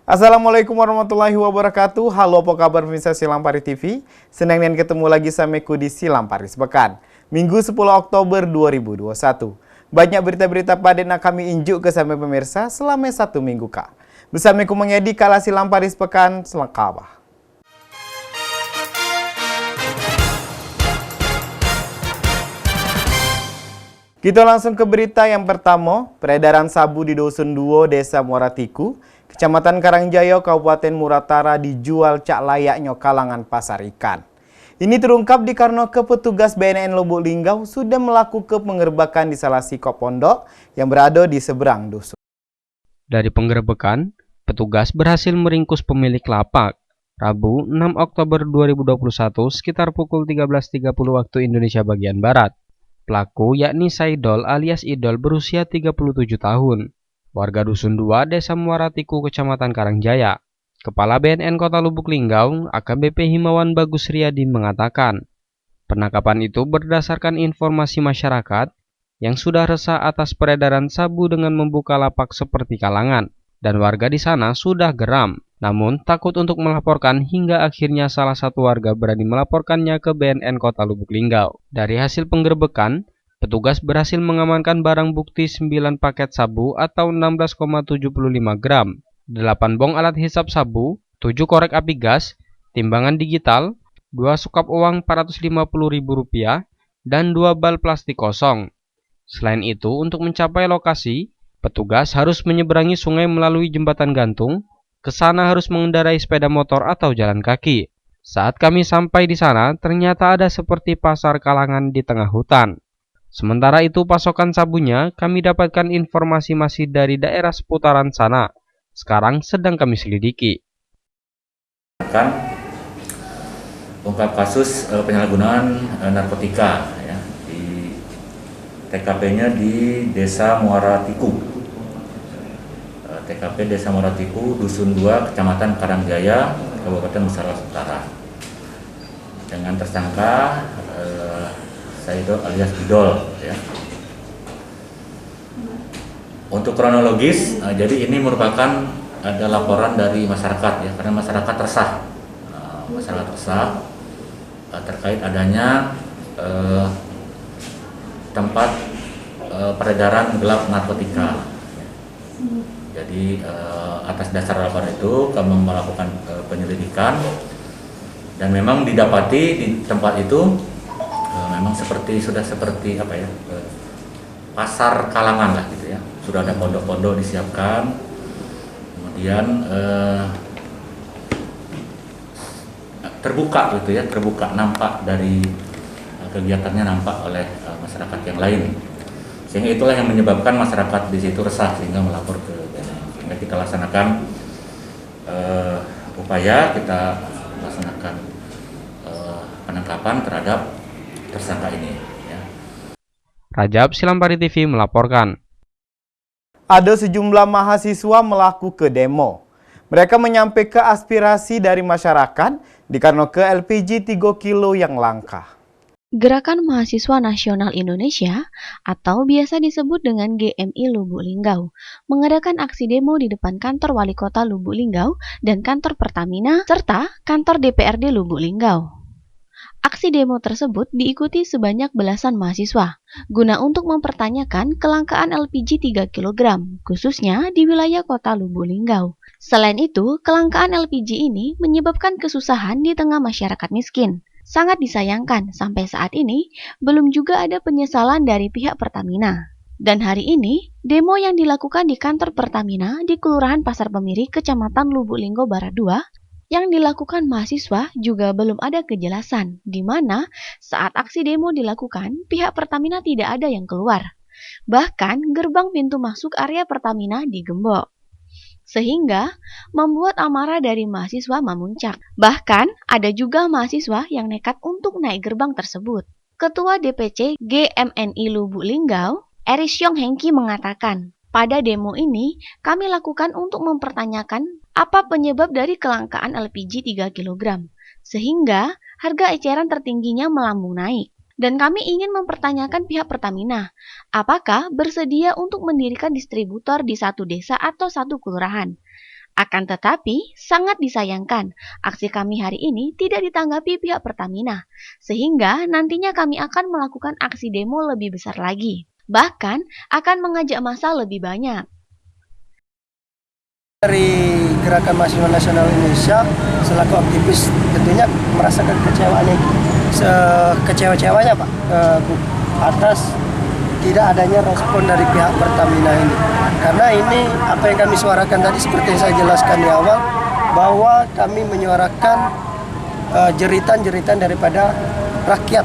Assalamualaikum warahmatullahi wabarakatuh. Halo, apa kabar pemirsa Silampari TV? Senang dan ketemu lagi sameku di Silampari Sepekan. Minggu 10 Oktober 2021. Banyak berita-berita padat nak kami injuk ke sampai pemirsa selama satu minggu kak. Bersamaku mengedi kala Silampari Sepekan selengkapnya. Kita langsung ke berita yang pertama. Peredaran sabu di Dusun Duo, Desa Muaratiku, Kecamatan Karangjaya, Kabupaten Muratara dijual cak layaknya kalangan pasar ikan. Ini terungkap dikarenakan petugas BNN Lubuk Linggau sudah melakukan penggerbekan di salah sikop pondok yang berada di seberang dusun. Dari penggerbekan, petugas berhasil meringkus pemilik lapak. Rabu 6 Oktober 2021 sekitar pukul 13.30 waktu Indonesia bagian Barat. Pelaku yakni Saidol alias Idol berusia 37 tahun. Warga Dusun 2, Desa Muaratiku, Kecamatan Karangjaya. Kepala BNN Kota Lubuk Linggau, AKBP Himawan Bagus Riyadi mengatakan, penangkapan itu berdasarkan informasi masyarakat yang sudah resah atas peredaran sabu dengan membuka lapak seperti kalangan, dan warga di sana sudah geram, namun takut untuk melaporkan hingga akhirnya salah satu warga berani melaporkannya ke BNN Kota Lubuk Linggau. Dari hasil penggerbekan, petugas berhasil mengamankan barang bukti 9 paket sabu atau 16,75 gram, 8 bong alat hisap sabu, 7 korek api gas, timbangan digital, 2 sukap uang Rp450.000, dan 2 bal plastik kosong. Selain itu, untuk mencapai lokasi, petugas harus menyeberangi sungai melalui jembatan gantung. Ke sana harus mengendarai sepeda motor atau jalan kaki. Saat kami sampai di sana, ternyata ada seperti pasar kalangan di tengah hutan. Sementara itu pasokan sabunya kami dapatkan informasi masih dari daerah seputaran sana. Sekarang sedang kami selidiki. Ungkap kasus penyalahgunaan narkotika ya, di TKP-nya di Desa Muaratiku. TKP Desa Muaratiku, Dusun 2, Kecamatan Karangjaya, Kabupaten Nusa Utara. Dengan tersangka Saidol alias Idol ya. Untuk kronologis, jadi ini merupakan ada laporan dari masyarakat ya, karena masyarakat resah. Masyarakat resah terkait adanya tempat peredaran gelap narkotika. Jadi atas dasar laporan itu kami melakukan penyelidikan dan memang didapati di tempat itu memang sudah seperti apa ya, pasar kalangan lah gitu ya. Sudah ada pondok-pondok disiapkan, kemudian terbuka gitu ya, terbuka nampak dari kegiatannya nampak oleh masyarakat yang lain. Sehingga itulah yang menyebabkan masyarakat di situ resah sehingga melapor ke BNN. Sehingga kita laksanakan upaya, kita laksanakan penangkapan terhadap tersangka ini. Ya. Rajab, Silampari TV melaporkan. Ada sejumlah mahasiswa melakukan demo. Mereka menyampaikan aspirasi dari masyarakat dikarenakan LPG 3 kilo yang langka. Gerakan Mahasiswa Nasional Indonesia atau biasa disebut dengan GMI Lubuk Linggau mengadakan aksi demo di depan kantor Wali Kota Lubuk Linggau dan kantor Pertamina serta kantor DPRD Lubuk Linggau. Aksi demo tersebut diikuti sebanyak belasan mahasiswa guna untuk mempertanyakan kelangkaan LPG 3 kg khususnya di wilayah Kota Lubuk Linggau. Selain itu, kelangkaan LPG ini menyebabkan kesusahan di tengah masyarakat miskin. Sangat disayangkan, sampai saat ini belum juga ada penyesalan dari pihak Pertamina. Dan hari ini, demo yang dilakukan di kantor Pertamina di Kelurahan Pasar Pemiri, Kecamatan Lubuk Linggau Barat 2, yang dilakukan mahasiswa juga belum ada kejelasan, di mana saat aksi demo dilakukan, pihak Pertamina tidak ada yang keluar. Bahkan, gerbang pintu masuk area Pertamina digembok. Sehingga membuat amarah dari mahasiswa memuncak. Bahkan ada juga mahasiswa yang nekat untuk naik gerbang tersebut. Ketua DPC GMNI Lubuk Linggau, Erisyong Hengki mengatakan, pada demo ini kami lakukan untuk mempertanyakan apa penyebab dari kelangkaan LPG 3 kg, sehingga harga eceran tertingginya melambung naik. Dan kami ingin mempertanyakan pihak Pertamina, apakah bersedia untuk mendirikan distributor di satu desa atau satu kelurahan? Akan tetapi, sangat disayangkan, aksi kami hari ini tidak ditanggapi pihak Pertamina, sehingga nantinya kami akan melakukan aksi demo lebih besar lagi. Bahkan, akan mengajak massa lebih banyak. Dari Gerakan Mahasiswa Nasional Indonesia selaku aktivis tentunya merasakan kecewa-cewanya Pak atas tidak adanya respon dari pihak Pertamina ini. Karena ini apa yang kami suarakan tadi seperti yang saya jelaskan di awal, bahwa kami menyuarakan jeritan-jeritan daripada rakyat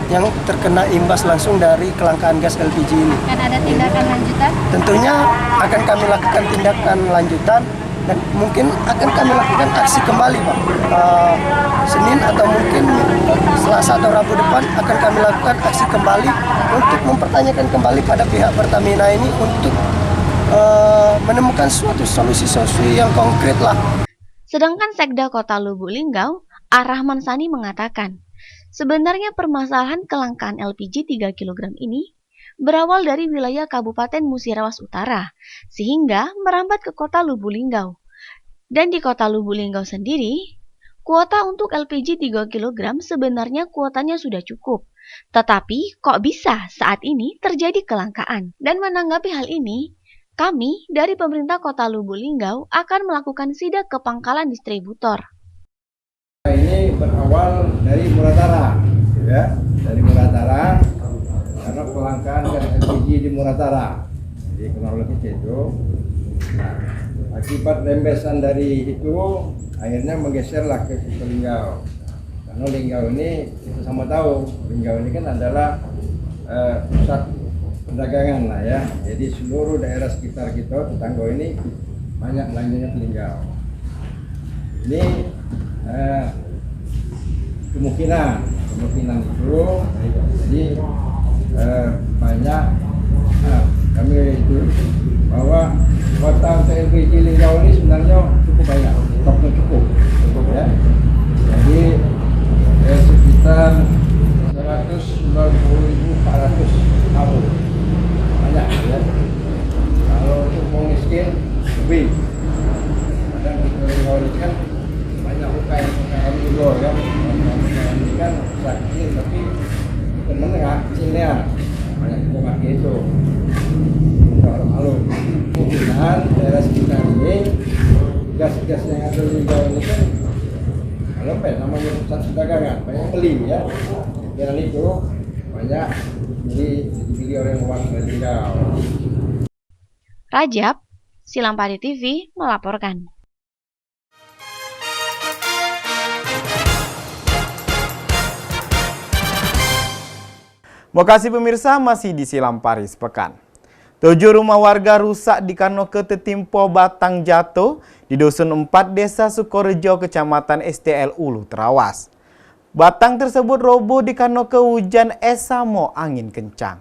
yang terkena imbas langsung dari kelangkaan gas LPG ini. Kan ada tindakan lanjutan? Tentunya akan kami lakukan tindakan lanjutan dan mungkin akan kami lakukan aksi kembali Pak. Senin atau mungkin Selasa atau Rabu depan akan kami lakukan aksi kembali untuk mempertanyakan kembali pada pihak Pertamina ini untuk menemukan suatu solusi-solusi yang konkret lah. Sedangkan Sekda Kota Lubuk Linggau, Ar-Rahman Sani mengatakan, sebenarnya permasalahan kelangkaan LPG 3 kg ini berawal dari wilayah Kabupaten Musirawas Utara, sehingga merambat ke Kota Lubuk Linggau. Dan di Kota Lubuk Linggau sendiri, kuota untuk LPG 3 kg sebenarnya kuotanya sudah cukup. Tetapi kok bisa saat ini terjadi kelangkaan? Dan menanggapi hal ini, kami dari pemerintah Kota Lubuk Linggau akan melakukan sidak ke pangkalan distributor. Ini berawal dari Muratara, ya, dari Muratara karena kelangkaan gas LPG di Muratara. Jadi kronologis itu, nah, akibat rembesan dari itu akhirnya menggeserlah ke Linggau. Karena Linggau ini kita sama tahu, Linggau ini kan adalah pusat perdagangan lah ya. Jadi seluruh daerah sekitar kita tetangga ini banyak belanjanya ke Linggau. Ini kemungkinan itu jadi banyak kami itu bahwa kuota untuk LPG Linggau ini sebenarnya cukup banyak, stoknya cukup ya. Jadi sekitar 190.400 tabung banyak ya. Kalau untuk miskin lebih. Kadang di Linggau ini kan banyak UKM juga kan, UKM ini kan kecil tapi menengah kecilnya banyak juga pakai itu malu. Kemungkinan daerah sekitar ini gas-gas yang ada di Linggau ini kan kalau namanya pusat perdagangan banyak beli ya, kemungkinan itu banyak dibeli oleh warga Linggau. Rajab, Silampari TV melaporkan. Makasih pemirsa, masih di Silampari Sepekan. 7 rumah warga rusak di Kanoke tetimpo batang jatuh di Dusun 4 Desa Sukorejo, Kecamatan STL Ulu terawas. Batang tersebut roboh di Kanoke hujan es samo angin kencang.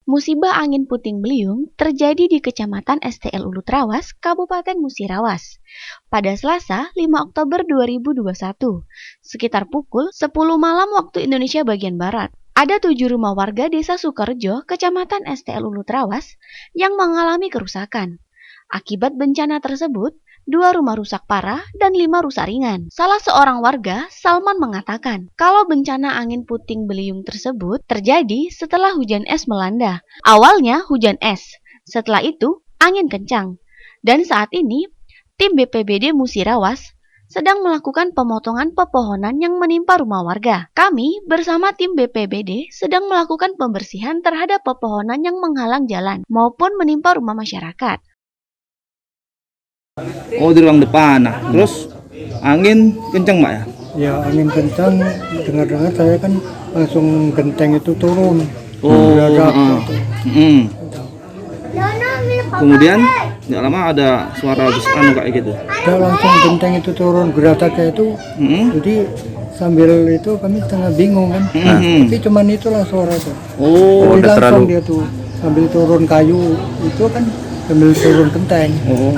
Musibah angin puting beliung terjadi di Kecamatan STL Ulu Terawas, Kabupaten Musirawas, pada Selasa 5 Oktober 2021, sekitar pukul 10 malam waktu Indonesia bagian Barat. Ada 7 rumah warga Desa Sukorejo, Kecamatan STL Ulu Terawas, yang mengalami kerusakan. Akibat bencana tersebut, 2 rumah rusak parah dan 5 rusak ringan. Salah seorang warga, Salman, mengatakan kalau bencana angin puting beliung tersebut terjadi setelah hujan es melanda. Awalnya hujan es, setelah itu angin kencang. Dan saat ini, tim BPBD Musirawas sedang melakukan pemotongan pepohonan yang menimpa rumah warga. Kami bersama tim BPBD sedang melakukan pembersihan terhadap pepohonan yang menghalang jalan maupun menimpa rumah masyarakat. Oh, di ruang depan. Nah, terus angin kencang, Mbak ya? Ya, angin kencang, dengar-dengar saya kan langsung genteng itu turun. Oh, kemudian nggak lama ada suara kayak gitu. Udah langsung genteng itu turun, gerataknya itu. Jadi sambil itu kami tengah bingung kan. Tapi cuman itulah suara itu. Oh, jadi langsung dia tuh sambil turun kayu itu kan sambil turun genteng. Oh,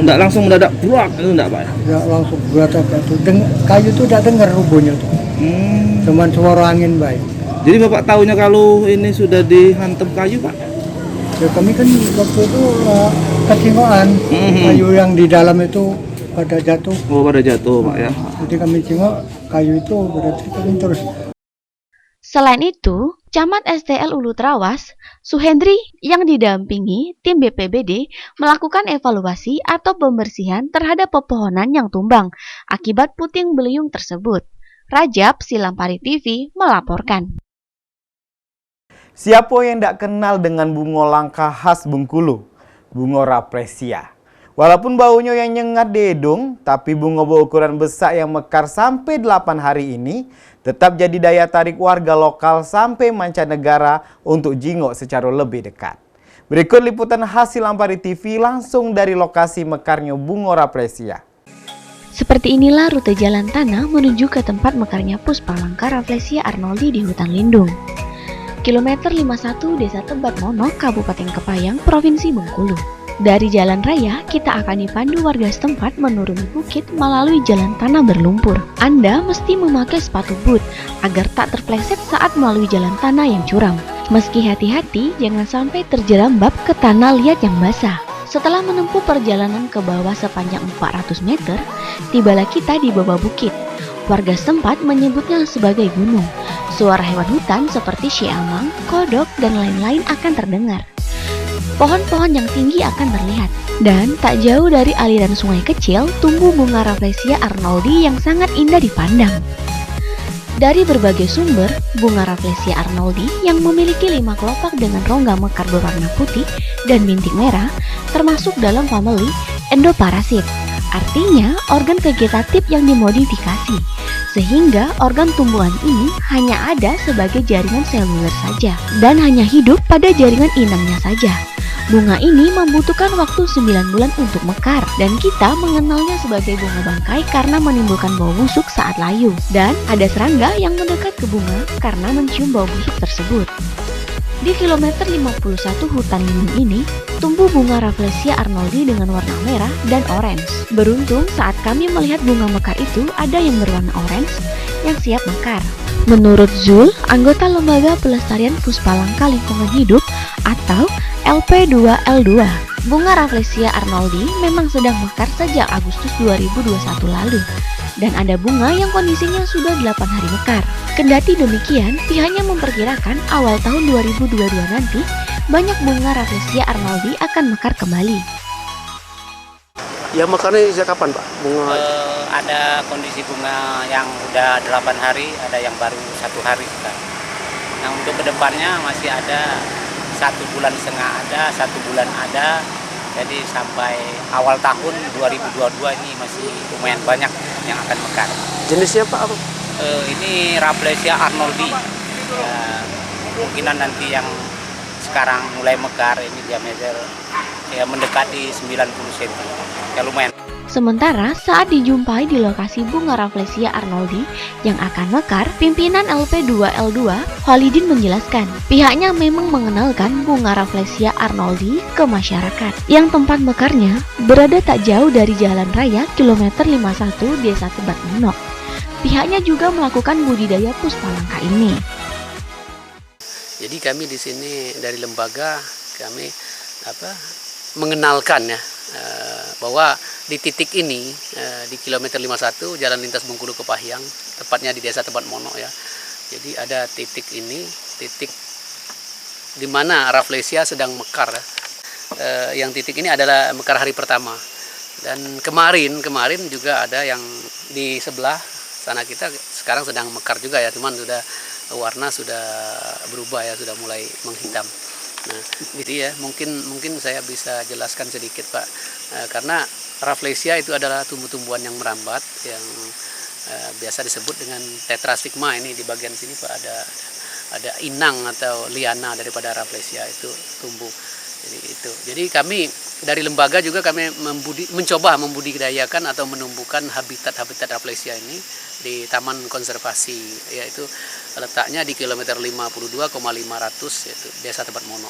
nggak langsung mendadak buak itu nggak, Pak ya? Nggak langsung gerataknya itu. Kayu itu udah dengar rubuhnya tuh. Cuman suara angin baik. Jadi Bapak tahunya kalau ini sudah dihantam kayu, Pak? Ya kami kan waktu itu ketinggalan. Kayu yang di dalam itu pada jatuh. Oh, pada jatuh, Pak ya. Jadi kami tengok kayu itu berarti kami terus. Selain itu, Camat STL Ulu Trawas, Suhendri yang didampingi tim BPBD melakukan evaluasi atau pembersihan terhadap pepohonan yang tumbang akibat puting beliung tersebut. Rajab Silampari TV melaporkan. Siapa yang tidak kenal dengan bunga langka khas Bengkulu? Bunga rafflesia. Walaupun baunya yang nyengat di hidung, tapi bunga berukuran besar yang mekar sampai 8 hari ini tetap jadi daya tarik warga lokal sampai mancanegara untuk jingok secara lebih dekat. Berikut liputan hasil Ampari TV langsung dari lokasi mekarnya bunga rafflesia. Seperti inilah rute jalan tanah menuju ke tempat mekarnya Puspa Langka Rafflesia Arnoldi di hutan lindung. Kilometer 51 Desa Tebat Mono, Kabupaten Kepayang, Provinsi Bengkulu. Dari jalan raya, kita akan dipandu warga setempat menuruni bukit melalui jalan tanah berlumpur. Anda mesti memakai sepatu boot agar tak terpleset saat melalui jalan tanah yang curam. Meski hati-hati, jangan sampai terjerambab ke tanah liat yang basah. Setelah menempuh perjalanan ke bawah sepanjang 400 meter, tibalah kita di bawah bukit. Warga setempat menyebutnya sebagai gunung. Suara hewan hutan seperti siamang, kodok, dan lain-lain akan terdengar. Pohon-pohon yang tinggi akan terlihat, dan tak jauh dari aliran sungai kecil tumbuh bunga Rafflesia Arnoldi yang sangat indah dipandang. Dari berbagai sumber, bunga Rafflesia Arnoldi yang memiliki 5 kelopak dengan rongga mekar berwarna putih dan bintik merah termasuk dalam famili endoparasit, artinya organ vegetatif yang dimodifikasi, sehingga organ tumbuhan ini hanya ada sebagai jaringan seluler saja dan hanya hidup pada jaringan inangnya saja. Bunga ini membutuhkan waktu 9 bulan untuk mekar, dan kita mengenalnya sebagai bunga bangkai karena menimbulkan bau busuk saat layu, dan ada serangga yang mendekat ke bunga karena mencium bau busuk tersebut. Di kilometer 51 hutan lindung ini, tumbuh bunga Rafflesia Arnoldi dengan warna merah dan orange. Beruntung saat kami melihat bunga mekar itu ada yang berwarna orange yang siap mekar. Menurut Zul, anggota Lembaga Pelestarian Puspa Langka Lingkungan Hidup atau LP2L2, bunga Rafflesia Arnoldi memang sedang mekar sejak Agustus 2021 lalu, dan ada bunga yang kondisinya sudah 8 hari mekar. Kendati demikian, pihaknya memperkirakan awal tahun 2022 nanti banyak bunga Rafflesia Arnoldi akan mekar kembali. Ya mekarnya sejak kapan Pak? Bunga ada kondisi bunga yang udah 8 hari, ada yang baru 1 hari. Nah untuk kedepannya masih ada 1,5 bulan ada, 1 bulan ada. Jadi sampai awal tahun 2022 ini masih lumayan banyak yang akan mekar. jenisnya Pak apa? Ini Rafflesia Arnoldi. Ya, kemungkinan nanti yang sekarang mulai mekar ini diameter ya mendekati 90 cm. Ya lumayan. Sementara saat dijumpai di lokasi bunga Rafflesia Arnoldi yang akan mekar, pimpinan LP2L2 Khalidin menjelaskan pihaknya memang mengenalkan bunga Rafflesia Arnoldi ke masyarakat yang tempat mekarnya berada tak jauh dari jalan raya kilometer 51 Desa Tebat Mono. Pihaknya juga melakukan budidaya Puspa Langka ini. Jadi kami di sini dari lembaga kami mengenalkan ya bahwa di titik ini di kilometer 51 Jalan Lintas Bengkulu Kepayang, tepatnya di Desa Tebat Mono ya. Jadi ada titik ini, titik di mana Rafflesia sedang mekar ya. Yang titik ini adalah mekar hari pertama. Dan kemarin juga ada yang di sebelah sana kita sekarang sedang mekar juga ya, cuman sudah warna sudah berubah ya, sudah mulai menghitam. Nah, gitu ya, mungkin saya bisa jelaskan sedikit Pak, karena Rafflesia itu adalah tumbuh-tumbuhan yang merambat yang biasa disebut dengan tetrastigma. Ini di bagian sini Pak ada inang atau liana daripada Rafflesia itu tumbuh. Jadi kami dari lembaga juga kami mencoba membudidayakan atau menumbuhkan habitat Rafflesia ini di Taman Konservasi, yaitu letaknya di kilometer 52,500 yaitu Desa Tebat Mono.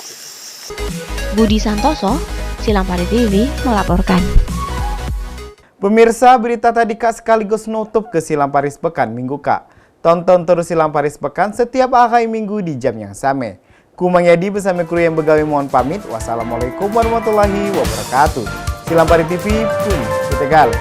Budi Santoso, Silampari TV melaporkan. Pemirsa, berita tadi Kak sekaligus nutup ke Silamparis Pekan Minggu Kak. Tonton terus Silamparis Pekan setiap akhir minggu di jam yang sama. Kumang Yadi bersama kru yang begawe mohon pamit. Wassalamualaikum warahmatullahi wabarakatuh. Silampari TV, Tegal.